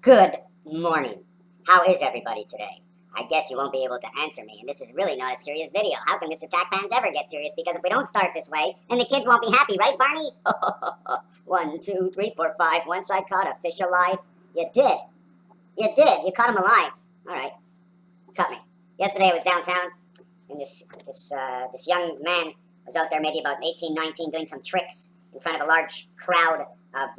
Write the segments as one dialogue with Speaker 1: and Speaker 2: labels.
Speaker 1: Good morning. How is everybody today? I guess you won't be able to answer me, and this is really not a serious video. How can Mr. Tack fans ever get serious? Because if we don't start this way, then the kids won't be happy, right, Barney? 1, 2, 3, 4, 5. Once I caught a fish alive. You did. You did. You caught him alive. All right. Cut me. Yesterday I was downtown, and this young man was out there, maybe about 18, 19, doing some tricks in front of a large crowd of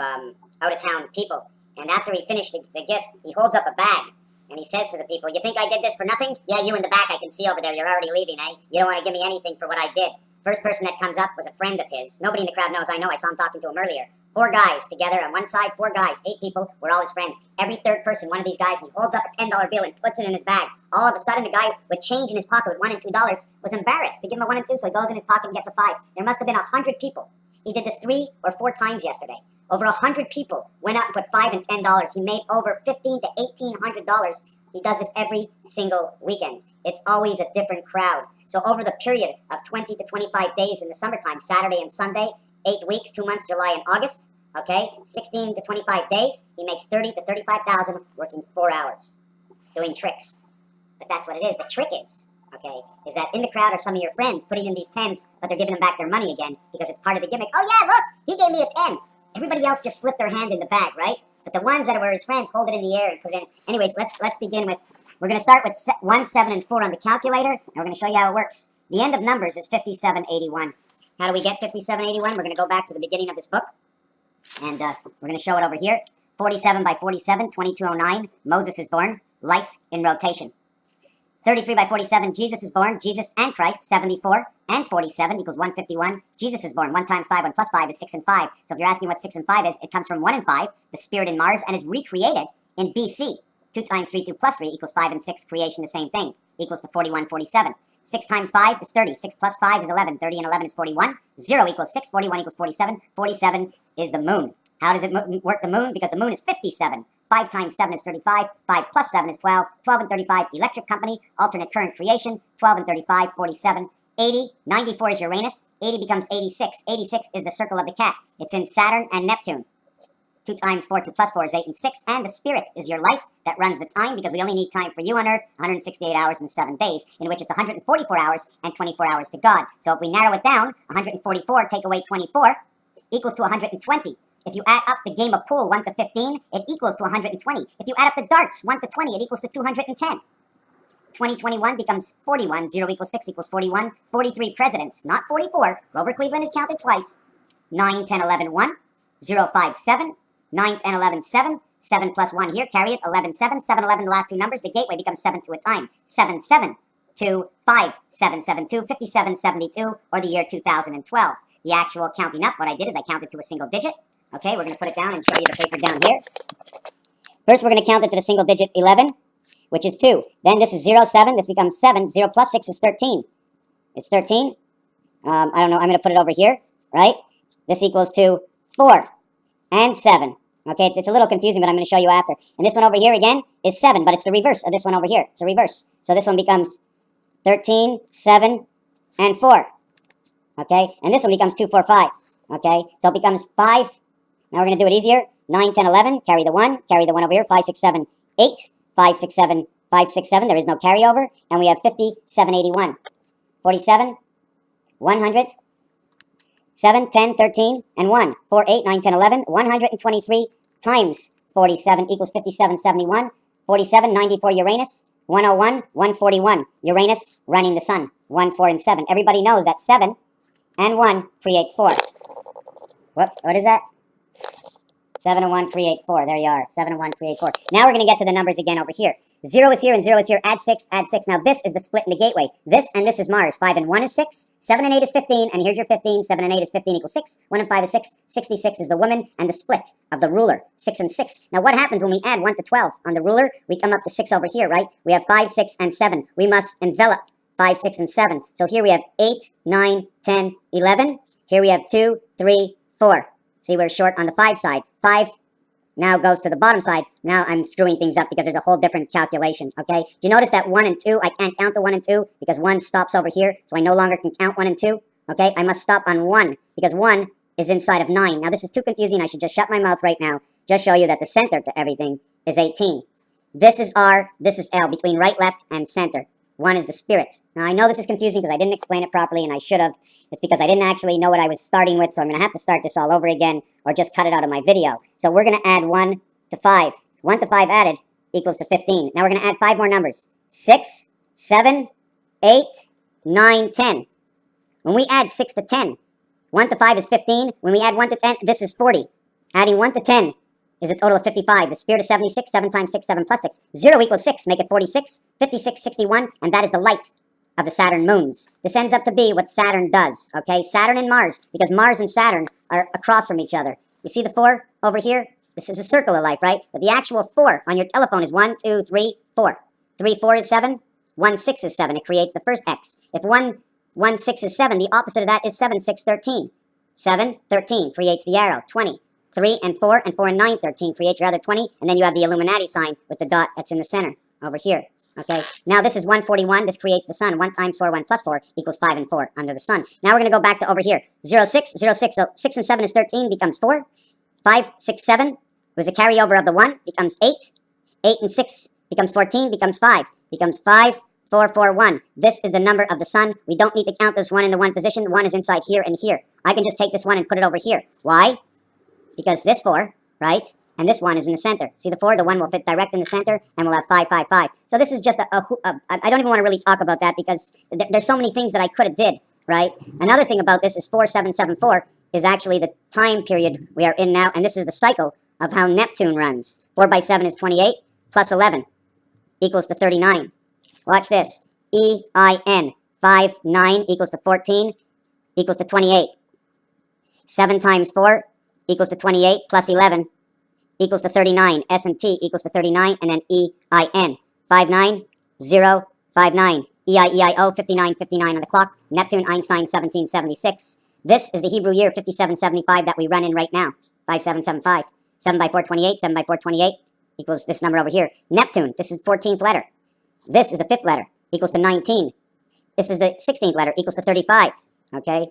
Speaker 1: out-of-town people. And after he finished the gift, he holds up a bag, and he says to the people, "You think I did this for nothing? Yeah, you in the back, I can see over there. You're already leaving, eh? You don't want to give me anything for what I did." First person that comes up was a friend of his. Nobody in the crowd knows. I know. I saw him talking to him earlier. 4 guys together on one side, 4 guys, 8 people, were all his friends. Every third person, one of these guys, and he holds up a $10 bill and puts it in his bag. All of a sudden, the guy with change in his pocket with $1 and $2 was embarrassed to give him a 1 and 2, so he goes in his pocket and gets a 5. There must have been 100 people. He did this 3 or 4 times yesterday. Over 100 people went out and put $5 and $10. He made over $1,500 to $1,800. He does this every single weekend. It's always a different crowd. So over the period of 20 to 25 days in the summertime, Saturday and Sunday, 8 weeks, 2 months, July and August, okay, 16 to 25 days, he makes 30 to 35,000 working 4 hours doing tricks. But that's what it is. The trick is, okay, is that in the crowd are some of your friends putting in these 10s, but they're giving them back their money again because it's part of the gimmick. Oh yeah, look, he gave me a 10. Everybody else just slipped their hand in the bag, right? But the ones that were his friends hold it in the air and put it in. Anyways, let's begin with, we're going to start with 1, 7, and 4 on the calculator, and we're going to show you how it works. The end of numbers is 5781. How do we get 5781? We're going to go back to the beginning of this book, and we're going to show it over here. 47 by 47, 2209, Moses is born, life in rotation. 33 by 47, Jesus is born, Jesus and Christ, 74 and 47 equals 151. Jesus is born, 1 times 5, 1 plus 5 is 6 and 5. So if you're asking what 6 and 5 is, it comes from 1 and 5, the spirit in Mars, and is recreated in BC. 2 times 3, 2 plus 3 equals 5 and 6, creation, the same thing, equals to 41, 47. 6 times 5 is 30, 6 plus 5 is 11, 30 and 11 is 41, 0 equals 6, 41 equals 47, 47 is the moon. How does it work the moon? Because the moon is 57. 5 times 7 is 35, 5 plus 7 is 12, 12 and 35, electric company, alternate current creation, 12 and 35, 47, 80, 94 is Uranus, 80 becomes 86, 86 is the circle of the cat, it's in Saturn and Neptune. 2 times 4, 2 plus 4 is 8 and 6, and the spirit is your life that runs the time, because we only need time for you on Earth, 168 hours and 7 days, in which it's 144 hours and 24 hours to God. So if we narrow it down, 144 take away 24 equals to 120. If you add up the game of pool 1 to 15, it equals to 120. If you add up the darts 1 to 20, it equals to 210. 2021 becomes 41, 0 equals 6 equals 41. 43 presidents, not 44. Grover Cleveland is counted twice. 9, 10, 11, 1. 0, 5, 7. 9, 10, 11, 7. 7 plus 1 here, carry it, 11, 7. 7, 11, the last 2 numbers, the gateway becomes 7 to a time. 7, 7, 2, 5, 7, 7, 2, 57, 72, or the year 2012. The actual counting up, what I did is I counted to a single digit. Okay, we're going to put it down and show you the paper down here. First, we're going to count it to the single digit 11, which is 2. Then this is 0, 7. This becomes 7. 0 plus 6 is 13. It's 13. I don't know. I'm going to put it over here, right? This equals to 4 and 7. Okay, it's a little confusing, but I'm going to show you after. And this one over here, again, is 7, but it's the reverse of this one over here. It's a reverse. So this one becomes 13, 7, and 4. Okay, and this one becomes 2, 4, 5. Okay, so it becomes 5. Now we're going to do it easier. 9, 10, 11, carry the 1 over here. 5, 6, 7, 8. 5, 6, 7, 5, 6, 7. There is no carryover. And we have 57, 81. 47, 100, 7, 10, 13, and 1. 4, 8, 9, 10, 11. 123 times 47 equals 57, 71. 47, 94 Uranus. 101, 141. Uranus running the sun. 1, 4, and 7. Everybody knows that 7 and 1 create 4. What is that? 7 and 1 create 4. There you are. 7 and 1 create 4. Now we're going to get to the numbers again over here. 0 is here and 0 is here. Add 6, add 6. Now this is the split in the gateway. This and this is Mars. 5 and 1 is 6. 7 and 8 is 15. And here's your 15. 7 and 8 is 15 equals 6. 1 and 5 is 6. 66 is the woman and the split of the ruler. 6 and 6. Now what happens when we add 1 to 12 on the ruler? We come up to 6 over here, right? We have 5, 6, and 7. We must envelop 5, 6, and 7. So here we have 8, 9, 10, 11. Here we have 2, 3, 4. See, we're short on the 5 side. 5 now goes to the bottom side. Now I'm screwing things up because there's a whole different calculation, okay? Do you notice that 1 and 2, I can't count the 1 and 2 because 1 stops over here, so I no longer can count 1 and 2, okay? I must stop on 1 because 1 is inside of 9. Now, this is too confusing. I should just shut my mouth right now. Just show you that the center to everything is 18. This is R, this is L, between right, left, and center. 1 is the spirit. Now, I know this is confusing because I didn't explain it properly, and I should have. It's because I didn't actually know what I was starting with, so I'm going to have to start this all over again, or just cut it out of my video. So we're going to add 1 to 5. 1 to 5 added equals to 15. Now we're going to add 5 more numbers. 6, 7, 8, 9, 10. When we add 6 to 10, 1 to 5 is 15. When we add 1 to 10, this is 40. Adding 1 to 10 is a total of 55. The spirit is 76. 7 times 6, 7 plus 6. 0 equals 6. Make it 46. 56, 61. And that is the light of the Saturn moons. This ends up to be what Saturn does. Okay? Saturn and Mars. Because Mars and Saturn are across from each other. You see the 4 over here? This is a circle of life, right? But the actual 4 on your telephone is 1, 2, 3, 4. 3, 4 is 7. 1, 6 is 7. It creates the first X. If 1, 1, 6 is 7, the opposite of that is 7, 6, 13. 7, 13 creates the arrow, 20. 3 and 4 and 9, 13 create your other 20. And then you have the Illuminati sign with the dot that's in the center over here. Okay, now this is 141. This creates the sun. 1 times 4, 1 plus 4 equals 5 and 4 under the sun. Now we're going to go back to over here. 0, 6, 0, 6. So 6 and 7 is 13, becomes 4. 5, 6, 7 was a carryover of the 1, becomes 8. 8 and 6 becomes 14, becomes 5. Becomes 5, 4, 4, 1. This is the number of the sun. We don't need to count this 1 in the 1 position. 1 is inside here and here. I can just take this 1 and put it over here. Why? Because this 4, right, and this 1 is in the center. See the 4? The 1 will fit direct in the center, and we'll have 5, 5, 5. So this is just I don't even want to really talk about that because there's so many things that I could have did, right? Another thing about this is 4774 is actually the time period we are in now, and this is the cycle of how Neptune runs. 4 by 7 is 28, plus 11 equals to 39. Watch this. EIN. 5, 9 equals to 14 equals to 28. 7 times 4 equals to 28 plus 11 equals to 39. S&T equals to 39, and then EIN. 59, EIO, 59, 59 on the clock. Neptune, Einstein, 1776. This is the Hebrew year 5775 that we run in right now. 5775. 7 by 4, 28. 7 by 4, 28 equals this number over here. Neptune, this is the 14th letter. This is the 5th letter, equals to 19. This is the 16th letter, equals to 35. Okay?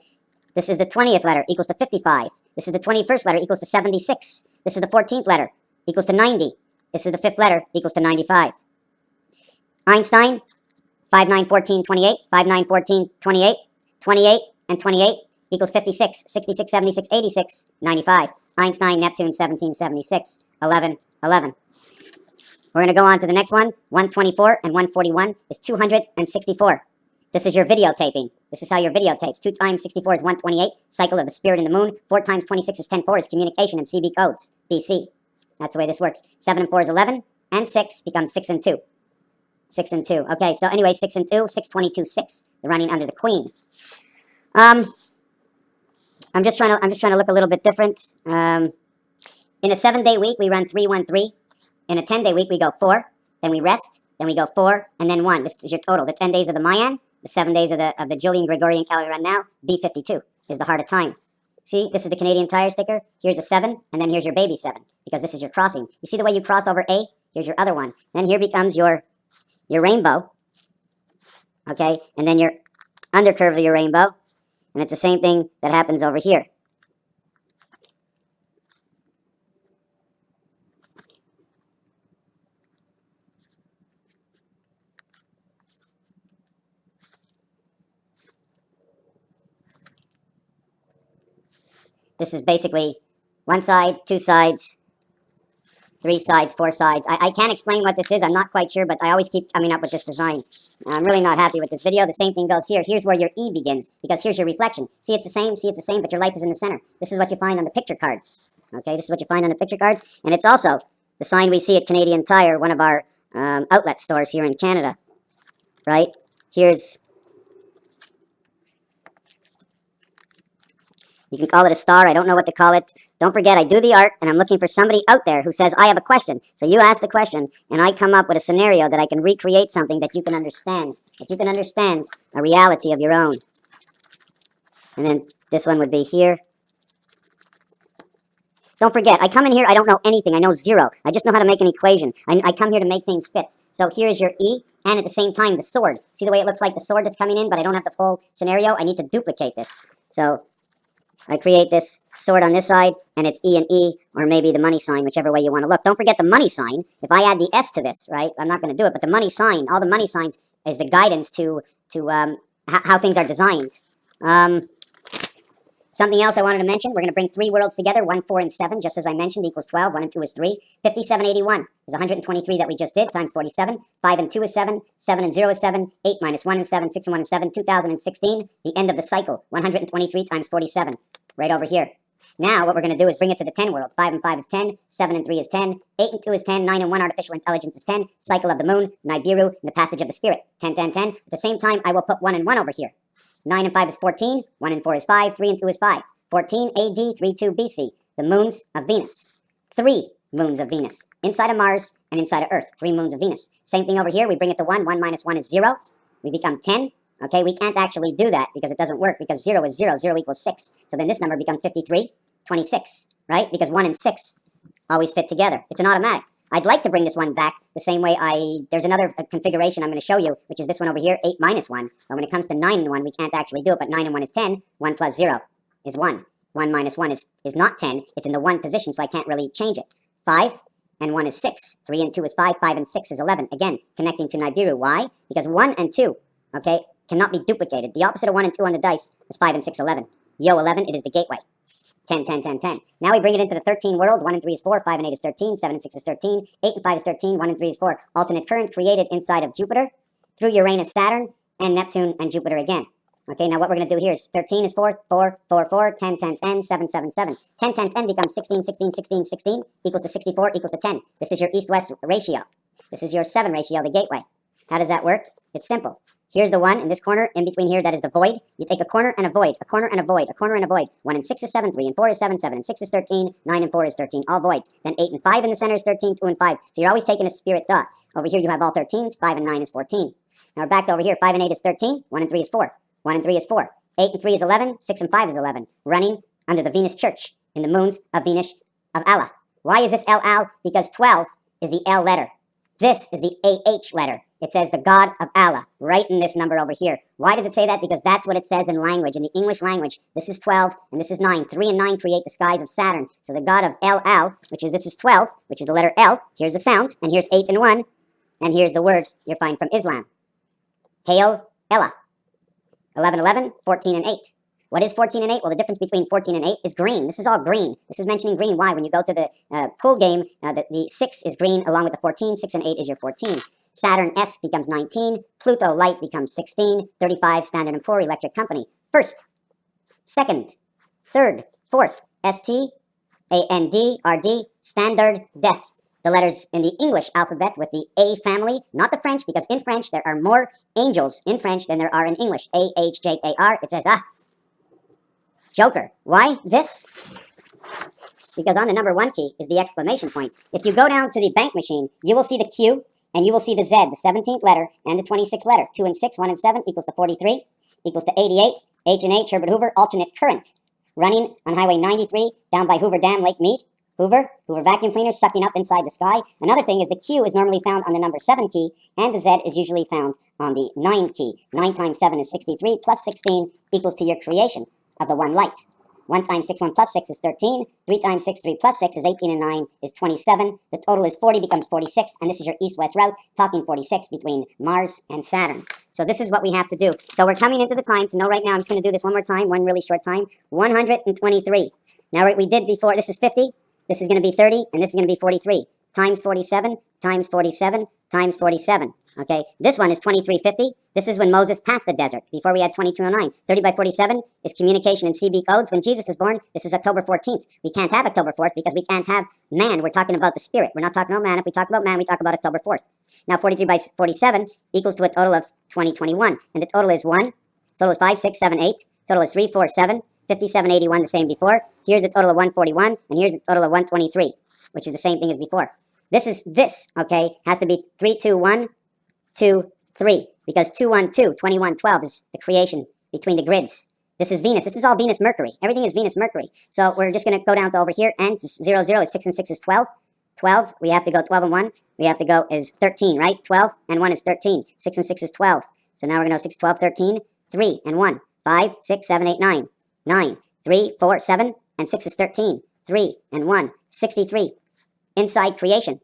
Speaker 1: This is the 20th letter, equals to 55. This is the 21st letter, equals to 76. This is the 14th letter, equals to 90. This is the 5th letter, equals to 95. Einstein, 5, 9, 14, 28. 5, 9, 14, 28. 28 and 28 equals 56. 66, 76, 86, 95. Einstein, Neptune, 1776. 11, 11. We're going to go on to the next one. 124 and 141 is 264. This is your videotaping. This is how your videotapes. 2 times 64 is 128. Cycle of the spirit in the moon. 4 times 26 is 10. 4 is communication and CB codes. BC. That's the way this works. 7 and 4 is 11. And 6 becomes 6 and 2. 6 and 2. Okay, so anyway, 6 and 2. 6, 22, 6. They're running under the queen. I'm just trying to look a little bit different. In a 7-day week, we run 3, 1, 3. In a 10-day week, we go 4, then we rest, then we go 4, and then 1. This is your total. The 10 days of the Mayan, the 7 days of the Julian Gregorian calendar run now, B52 is the heart of time. See, this is the Canadian Tire sticker. Here's a 7, and then here's your baby 7, because this is your crossing. You see the way you cross over A? Here's your other one. Then here becomes your rainbow, okay? And then your undercurve of your rainbow, and it's the same thing that happens over here. This is basically 1 side, 2 sides, 3 sides, 4 sides. I can't explain what this is. I'm not quite sure, but I always keep coming up with this design. I'm really not happy with this video. The same thing goes here. Here's where your E begins, because here's your reflection. See, it's the same, but your life is in the center. This is what you find on the picture cards. Okay, this is what you find on the picture cards. And it's also the sign we see at Canadian Tire, one of our outlet stores here in Canada. Right? Here's... You can call it a star. I don't know what to call it. Don't forget, I do the art, and I'm looking for somebody out there who says, I have a question. So you ask the question, and I come up with a scenario that I can recreate something that you can understand. That you can understand a reality of your own. And then this one would be here. Don't forget, I come in here, I don't know anything. I know 0. I just know how to make an equation. I come here to make things fit. So here is your E, and at the same time, the sword. See the way it looks like the sword that's coming in, but I don't have the full scenario? I need to duplicate this. So... I create this sword on this side, and it's E and E, or maybe the money sign, whichever way you want to look. Don't forget the money sign. If I add the S to this, right, I'm not going to do it, but the money sign, all the money signs is the guidance to how things are designed. Something else I wanted to mention, we're going to bring three worlds together, 1, 4, and 7, just as I mentioned, equals 12, 1 and 2 is 3. 5781 is 123 that we just did, times 47. 5 and 2 is 7, 7 and 0 is 7, 8 minus 1 is 7, 6 and 1 is 7, 2016, the end of the cycle, 123 times 47, right over here. Now, what we're going to do is bring it to the 10 world. 5 and 5 is 10, 7 and 3 is 10, 8 and 2 is 10, 9 and 1 artificial intelligence is 10, cycle of the moon, Nibiru, and the passage of the spirit, 10, 10, 10. At the same time, I will put 1 and 1 over here. 9 and 5 is 14, 1 and 4 is 5, 3 and 2 is 5. 14 AD, 32 BC, the moons of Venus. 3 moons of Venus, inside of Mars and inside of Earth, 3 moons of Venus. Same thing over here, we bring it to 1, 1 minus 1 is 0, we become 10. Okay, we can't actually do that because it doesn't work, because 0 is 0, 0 equals 6. So then this number becomes 53, 26, right? Because 1 and 6 always fit together. It's an automatic. I'd like to bring this one back the same way there's another configuration I'm going to show you, which is this one over here, 8 minus 1. But when it comes to 9 and 1, we can't actually do it, but 9 and 1 is 10, 1 plus 0 is 1. 1 minus 1 is not 10. It's in the 1 position, so I can't really change it. 5 and 1 is 6. 3 and 2 is 5. 5 and 6 is 11. Again, connecting to Nibiru. Why? Because 1 and 2, okay, cannot be duplicated. The opposite of 1 and 2 on the dice is 5 and 6, 11. Yo, 11, it is the gateway. 10, 10, 10, 10. Now we bring it into the 13 world. 1 and 3 is 4. 5 and 8 is 13. 7 and 6 is 13. 8 and 5 is 13. 1 and 3 is 4. Alternate current created inside of Jupiter through Uranus, Saturn, and Neptune and Jupiter again. Okay, now what we're going to do here is 13 is 4, 4, 4, 4, 10, 10, 10, 7, 7, 7. 10, 10, 10 becomes 16, 16, 16, 16, equals to 64, equals to 10. This is your east-west ratio. This is your 7 ratio, the gateway. How does that work? It's simple. Here's the 1 in this corner. In between here, that is the void. You take a corner and a void, a corner and a void, a corner and a void. 1 and 6 is 7, 3 and 4 is 7, 7 and 6 is 13, 9 and 4 is 13, all voids. Then 8 and 5 in the center is 13, 2 and 5. So you're always taking a spirit dot. Over here you have all 13s, 5 and 9 is 14. Now we're back to over here, 5 and 8 is 13, 1 and 3 is 4. 1 and 3 is 4. 8 and 3 is 11, 6 and 5 is 11. Running under the Venus Church in the moons of Venus of Allah. Why is this El Al? Because 12 is the L letter. This is the AH letter. It says the God of Allah, right in this number over here. Why does it say that? Because that's what it says in language. In the English language, this is 12 and this is 9. 3 and 9 create the skies of Saturn. So the God of El Al, this is 12, which is the letter L. Here's the sound, and here's 8 and 1, and here's the word you'll find from Islam. Hail Ella. 11, 11, 14 and 8. What is 14 and 8? Well, the difference between 14 and 8 is green. This is all green. This is mentioning green. Why? When you go to the pool game, the 6 is green along with the 14. 6 and 8 is your 14. Saturn S becomes 19. Pluto Light becomes 16. 35, Standard & Poor Electric Company. First, second, third, fourth, ST, AND, RD, Standard, Death. The letters in the English alphabet with the A family, not the French, because in French there are more angels in French than there are in English. AHJAR, it says, Joker. Why this? Because on the number 1 key is the exclamation point. If you go down to the bank machine, you will see the Q, and you will see the Z, the 17th letter, and the 26th letter. 2 and 6, 1 and 7 equals to 43, equals to 88, H and H, Herbert Hoover, alternate current. Running on Highway 93, down by Hoover Dam, Lake Mead. Hoover vacuum cleaner sucking up inside the sky. Another thing is the Q is normally found on the number 7 key, and the Z is usually found on the 9 key. 9 times 7 is 63, plus 16 equals to your creation of the one light. 1 times 6, 1 plus 6 is 13. 3 times 6, 3 plus 6 is 18, and 9 is 27. The total is 40, becomes 46, and this is your east-west route, talking 46 between Mars and Saturn. So this is what we have to do. So we're coming into the time to know right now, I'm just going to do this one more time, one really short time, 123. Now what we did before, this is 50, this is going to be 30, and this is going to be 43. Times 47, times 47, times 47. Okay, this one is 2350. This is when Moses passed the desert, before we had 2209. 30 by 47 is communication in CB codes. When Jesus is born, this is October 14th. We can't have October 4th because we can't have man. We're talking about the spirit. We're not talking about man. If we talk about man, we talk about October 4th. Now, 43 by 47 equals to a total of 2021. And the total is 1. Total is 5, 6, 7, 8. Total is 3, 4, 7. 5781, the same before. Here's the total of 141, and here's the total of 123, which is the same thing as before. This, okay, has to be 3, 2, 1, 2, 3, because 2, 1, 2, 21, 12 is the creation between the grids. This is Venus. This is all Venus, Mercury. Everything is Venus, Mercury. So we're just going to go down to over here, and 0, 0 is 6, and 6 is 12. 12, we have to go 12 and 1. We have to go is 13, right? 12 and 1 is 13. 6 and 6 is 12. So now we're going to go 6, 12, 13, 3 and 1. 5, 6, 7, 8, 9. 9, 3, 4, 7, and 6 is 13. 3 and 1, 63. Inside creation.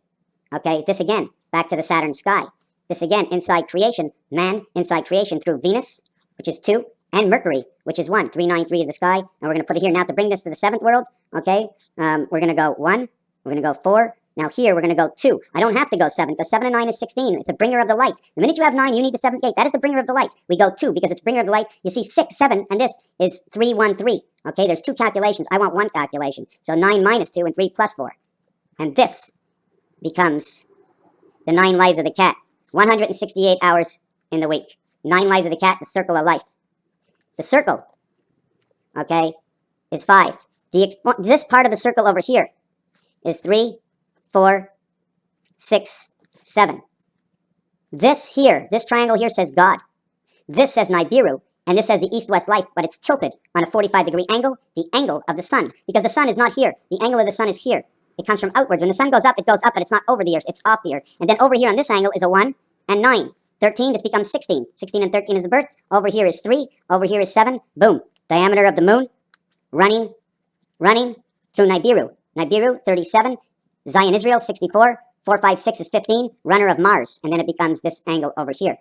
Speaker 1: Okay, this again, back to the Saturn sky. This again, inside creation, man, inside creation through Venus, which is 2, and Mercury, which is 1. 393 is the sky, and we're going to put it here. Now to bring this to the 7th world, okay, we're going to go 1, we're going to go 4. Now here, we're going to go 2. I don't have to go 7, because 7 and 9 is 16. It's a bringer of the light. The minute you have 9, you need the 7th gate. That is the bringer of the light. We go 2, because it's bringer of the light. You see 6, 7, and this is 3, 1, 3. Okay, there's 2 calculations. I want 1 calculation. So 9 minus 2 and 3 plus 4. And this becomes the 9 lives of the cat. 168 hours in the week. 9 lives of the cat, the circle of life. The circle, okay, is 5. This part of the circle over here is 3, 4, 6, 7. This here, this triangle here says God. This says Nibiru, and this says the east-west life, but it's tilted on a 45-degree angle, the angle of the sun, because the sun is not here. The angle of the sun is here. It comes from outwards. When the sun goes up, but it's not over the earth, it's off the earth. And then over here on this angle is a 1 and 9. 13, this becomes 16. 16 and 13 is the birth. Over here is 3. Over here is 7. Boom. Diameter of the moon. Running through Nibiru. Nibiru, 37. Zion, Israel, 64. 4, 5, 6 is 15. Runner of Mars. And then it becomes this angle over here.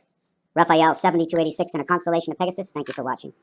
Speaker 1: Raphael, 7286 in a constellation of Pegasus. Thank you for watching.